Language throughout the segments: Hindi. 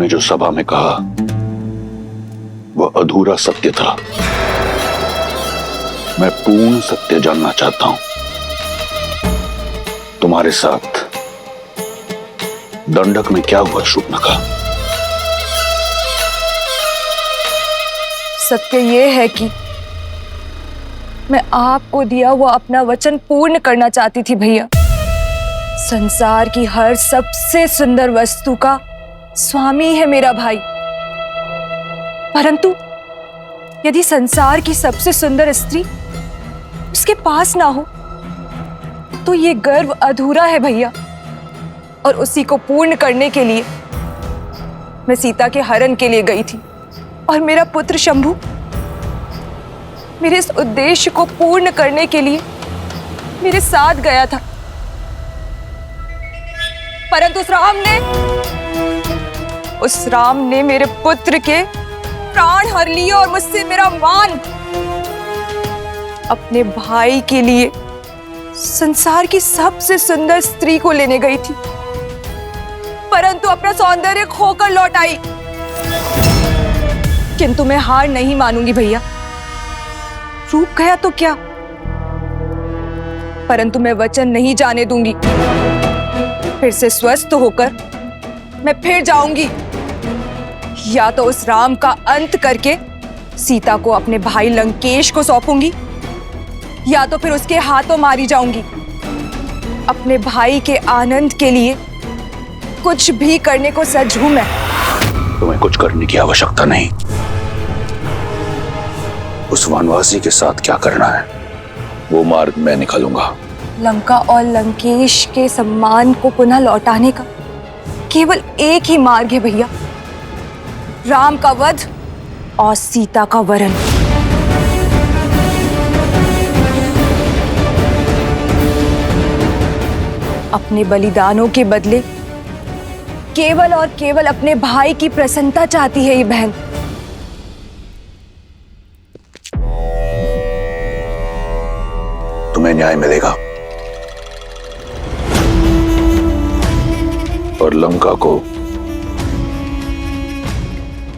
तूने जो सभा में कहा वह अधूरा सत्य था। मैं पूर्ण सत्य जानना चाहता हूं। तुम्हारे साथ दंडक में क्या हुआ शूर्पणखा? सत्य यह है कि मैं आपको दिया हुआ अपना वचन पूर्ण करना चाहती थी भैया। संसार की हर सबसे सुंदर वस्तु का स्वामी है मेरा भाई, परंतु यदि संसार की सबसे सुंदर स्त्री उसके पास ना हो तो ये गर्व अधूरा है भैया। और उसी को पूर्ण करने के लिए मैं सीता के हरण के लिए गई थी और मेरा पुत्र शंभु मेरे इस उद्देश्य को पूर्ण करने के लिए मेरे साथ गया था, परंतु उस राम ने मेरे पुत्र के प्राण हर लिए और मुझसे मेरा मान अपने भाई के लिए संसार की सबसे सुंदर स्त्री को लेने गई थी, परंतु अपना सौंदर्य खोकर लौट आई। किंतु मैं हार नहीं मानूंगी भैया। रूप गया तो क्या, परंतु मैं वचन नहीं जाने दूंगी। फिर से स्वस्थ होकर मैं फिर जाऊंगी, या तो उस राम का अंत करके सीता को अपने भाई लंकेश को सौंपूंगी, या तो फिर उसके हाथों मारी जाऊंगी। अपने भाई के आनंद के लिए कुछ भी करने को सज्ज हूं मैं। तुम्हें कुछ करने की आवश्यकता नहीं। उस वनवासी के साथ क्या करना है वो मार्ग मैं निकालूंगा। लंका और लंकेश के सम्मान को पुनः लौटाने का केवल एक ही मार्ग है भैया, राम का वध और सीता का वरण। अपने बलिदानों के बदले केवल और केवल अपने भाई की प्रसन्नता चाहती है ये बहन। तुम्हें न्याय मिलेगा और लंका को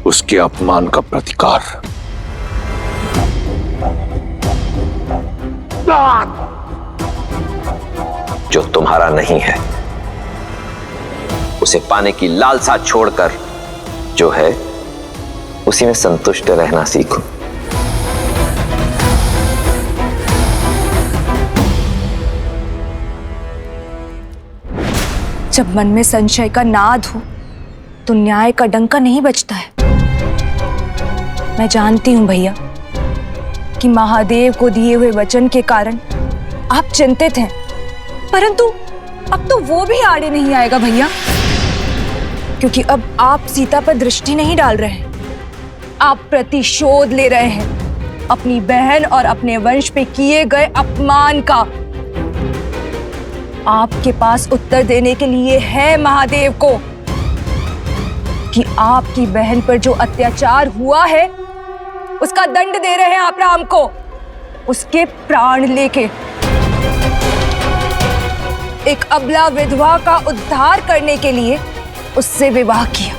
उसके अपमान का प्रतिकार। जो तुम्हारा नहीं है उसे पाने की लालसा छोड़कर जो है उसी में संतुष्ट रहना सीखो। जब मन में संशय का नाद हो तो न्याय का डंका नहीं बजता है। मैं जानती हूं भैया कि महादेव को दिए हुए वचन के कारण आप चिंतित हैं, परंतु अब तो वो भी आड़े नहीं आएगा भैया, क्योंकि अब आप सीता पर दृष्टि नहीं डाल रहे हैं, आप प्रतिशोध ले रहे हैं अपनी बहन और अपने वंश पे किए गए अपमान का। आपके पास उत्तर देने के लिए है महादेव को कि आपकी बहन पर जो अत्याचार हुआ है उसका दंड दे रहे हैं आप राम को, उसके प्राण लेके। एक अबला विधवा का उद्धार करने के लिए उससे विवाह किया।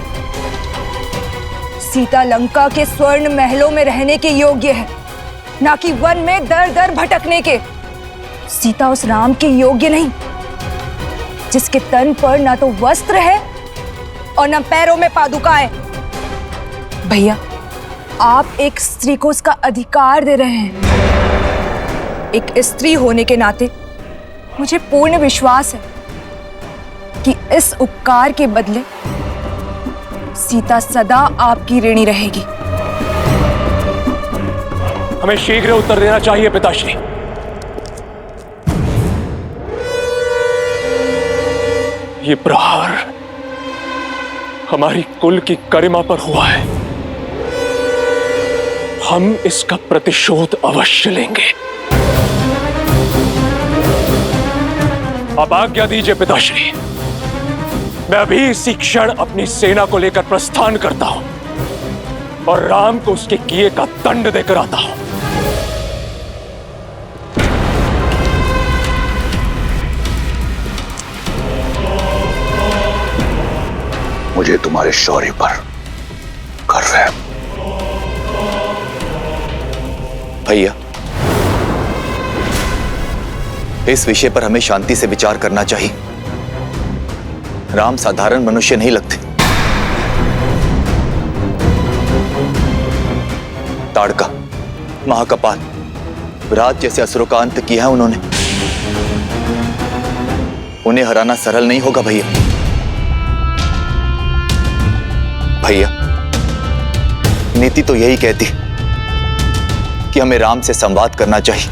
सीता लंका के स्वर्ण महलों में रहने के योग्य है, ना कि वन में दर दर भटकने के। सीता उस राम के योग्य नहीं जिसके तन पर ना तो वस्त्र है और ना पैरों में पादुकाएं। भैया, आप एक स्त्री को उसका अधिकार दे रहे हैं। एक स्त्री होने के नाते मुझे पूर्ण विश्वास है कि इस उपकार के बदले सीता सदा आपकी ऋणी रहेगी। हमें शीघ्र उत्तर देना चाहिए पिताश्री। ये प्रहार हमारी कुल की गरिमा पर हुआ है, हम इसका प्रतिशोध अवश्य लेंगे। अब आज्ञा दीजिए पिताश्री, मैं अभी इसी क्षण अपनी सेना को लेकर प्रस्थान करता हूं और राम को उसके किए का दंड देकर आता हूं। मुझे तुम्हारे शौर्य पर गर्व है। भैया, इस विषय पर हमें शांति से विचार करना चाहिए। राम साधारण मनुष्य नहीं लगते। ताड़का, महाकपाल, विराट जैसे असुरों का अंत किया है उन्होंने। उन्हें हराना सरल नहीं होगा भैया। भैया, नीति तो यही कहती कि हमें राम से संवाद करना चाहिए,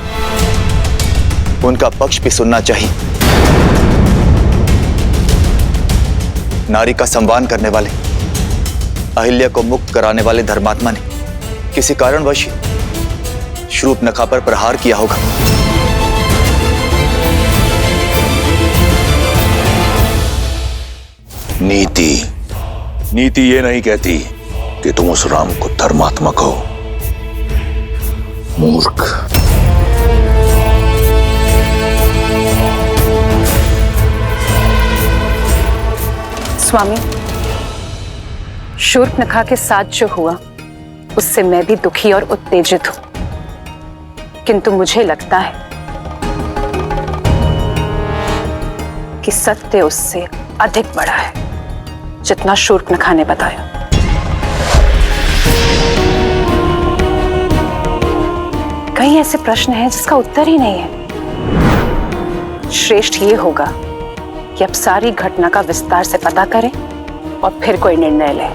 उनका पक्ष भी सुनना चाहिए। नारी का सम्मान करने वाले, अहिल्या को मुक्त कराने वाले धर्मात्मा ने किसी कारणवश शूर्पणखा पर प्रहार किया होगा। नीति ये नहीं कहती कि तुम उस राम को धर्मात्मा कहो। मूर्ख। स्वामी, शूर्पणखा के साथ जो हुआ उससे मैं भी दुखी और उत्तेजित हूं, किंतु मुझे लगता है कि सत्य उससे अधिक बड़ा है जितना शूर्पणखा ने बताया। कई ऐसे प्रश्न हैं जिसका उत्तर ही नहीं है। श्रेष्ठ ये होगा कि अब सारी घटना का विस्तार से पता करें और फिर कोई निर्णय लें।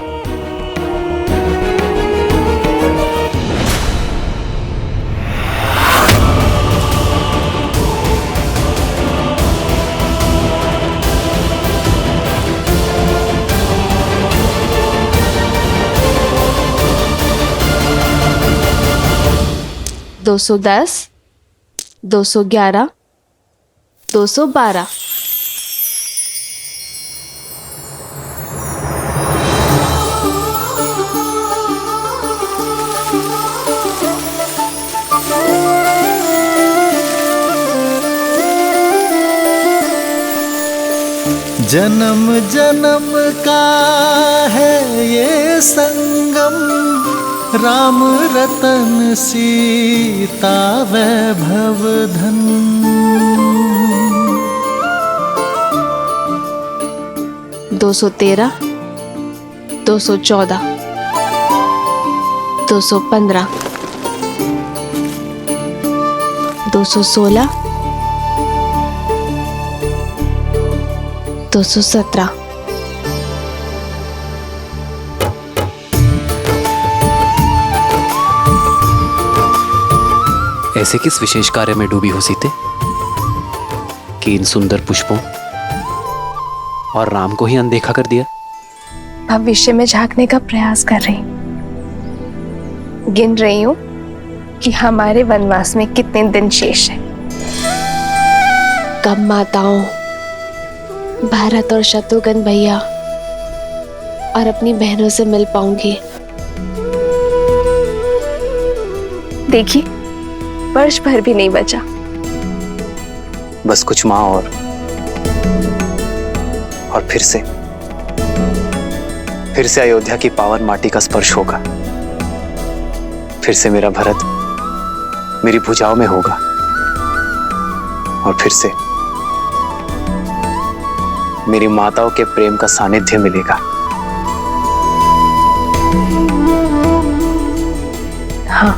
दो 210, 211, 212। जन्म जन्म का है ये संगम, राम रतन सीता वैभव धन। 213, 214, 215, 216, 217। ऐसे किस विशेष कार्य में डूबी हो सीते कि इन सुंदर पुष्पों और राम को ही अनदेखा कर दिया? भविष्य में झांकने का प्रयास कर रही हूँ। गिन रही हूँ कि हमारे वनवास में कितने दिन शेष हैं। कब माताओं, भारत और शत्रुघ्न भैया और अपनी बहनों से मिल पाऊंगी। देखिए, वर्ष भर भी नहीं बचा। बस कुछ माह और फिर से अयोध्या की पावन माटी का स्पर्श होगा। फिर से मेरा भरत मेरी भुजाओं में होगा और फिर से मेरी माताओं के प्रेम का सानिध्य मिलेगा। हाँ,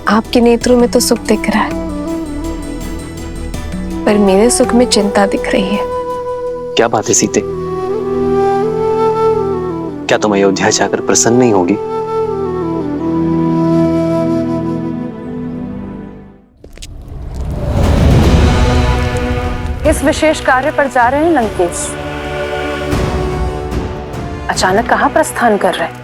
आपके नेत्रों में तो सुख दिख रहा है, पर मेरे सुख में चिंता दिख रही है। क्या बात है सीते? क्या तुम अयोध्या जाकर प्रसन्न नहीं होगी? इस विशेष कार्य पर जा रहे हैं लंकेश। अचानक कहां प्रस्थान कर रहे हैं?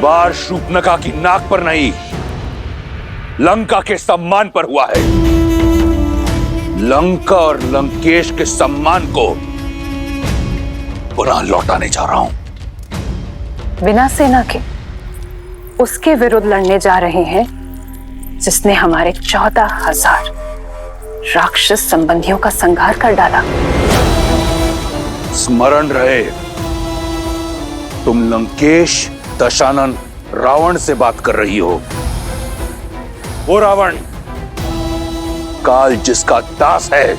बार शूर्पणखा की नाक पर नहीं, लंका के सम्मान पर हुआ है। लंका और लंकेश के सम्मान को पुनः लौटाने जा रहा हूं। बिना सेना के उसके विरुद्ध लड़ने जा रहे हैं जिसने हमारे 14,000 राक्षस संबंधियों का संहार कर डाला। स्मरण रहे, तुम लंकेश दशानन रावण से बात कर रही हो। वो रावण काल जिसका दास है,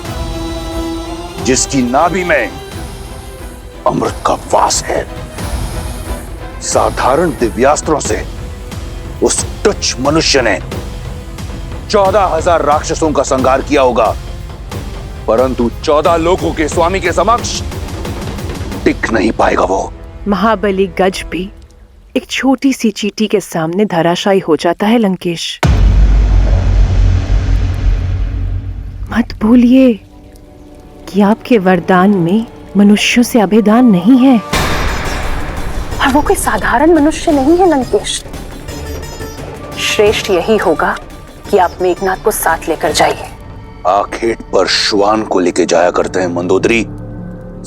जिसकी नाभि में अमृत का वास है। साधारण दिव्यास्त्रों से उस तुच्छ मनुष्य ने 14,000 राक्षसों का संहार किया होगा, परंतु 14 लोगों के स्वामी के समक्ष टिक नहीं पाएगा वो। महाबली गज भी एक छोटी सी चींटी के सामने धराशायी हो जाता है लंकेश। मत भूलिए कि आपके वरदान में मनुष्यों से अभेदान नहीं है, और वो कोई साधारण मनुष्य नहीं है लंकेश। श्रेष्ठ यही होगा कि आप मेघनाथ को साथ लेकर जाइए। आखेट पर श्वान को लेके जाया करते हैं मंदोदरी,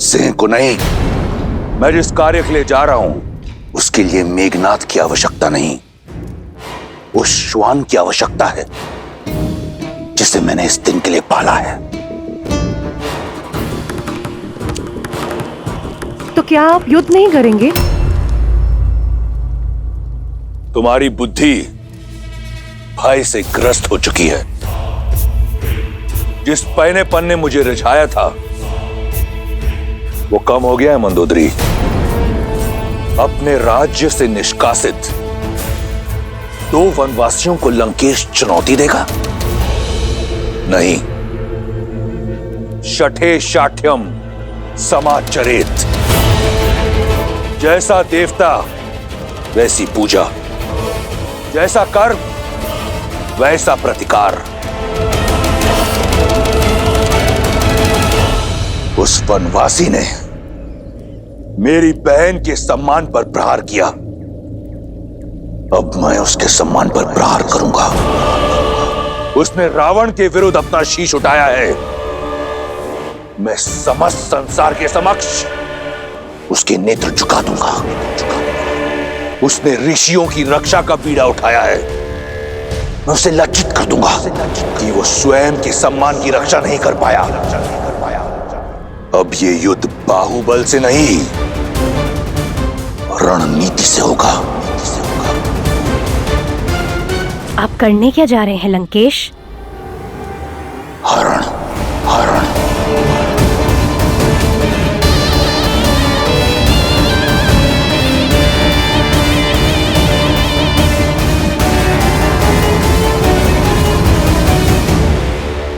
सिंह को नहीं। मैं जिस कार्य के लिए जा रहा हूं उसके लिए मेघनाथ की आवश्यकता नहीं, उस श्वान की आवश्यकता है जिसे मैंने इस दिन के लिए पाला है। तो क्या आप युद्ध नहीं करेंगे? तुम्हारी बुद्धि भय से ग्रस्त हो चुकी है। जिस पैनेपन ने मुझे रिझाया था वो कम हो गया है मंदोदरी। अपने राज्य से निष्कासित 2 वनवासियों को लंकेश चुनौती देगा? नहीं। शठे शाठ्यम समाचरेत। जैसा देवता वैसी पूजा, जैसा कर्म वैसा प्रतिकार। उस वनवासी ने मेरी बहन के सम्मान पर प्रहार किया, अब मैं उसके सम्मान पर प्रहार करूंगा। उसने रावण के विरुद्ध अपना शीश उठाया है, मैं समस्त संसार के समक्ष उसके नेत्र झुका दूंगा। उसने ऋषियों की रक्षा का बीड़ा उठाया है, मैं उसे लज्जित कर दूंगा कि वो स्वयं के सम्मान की रक्षा नहीं कर पाया। अब ये युद्ध बाहुबल से नहीं, रणनीति से होगा। आप करने क्या जा रहे हैं लंकेश?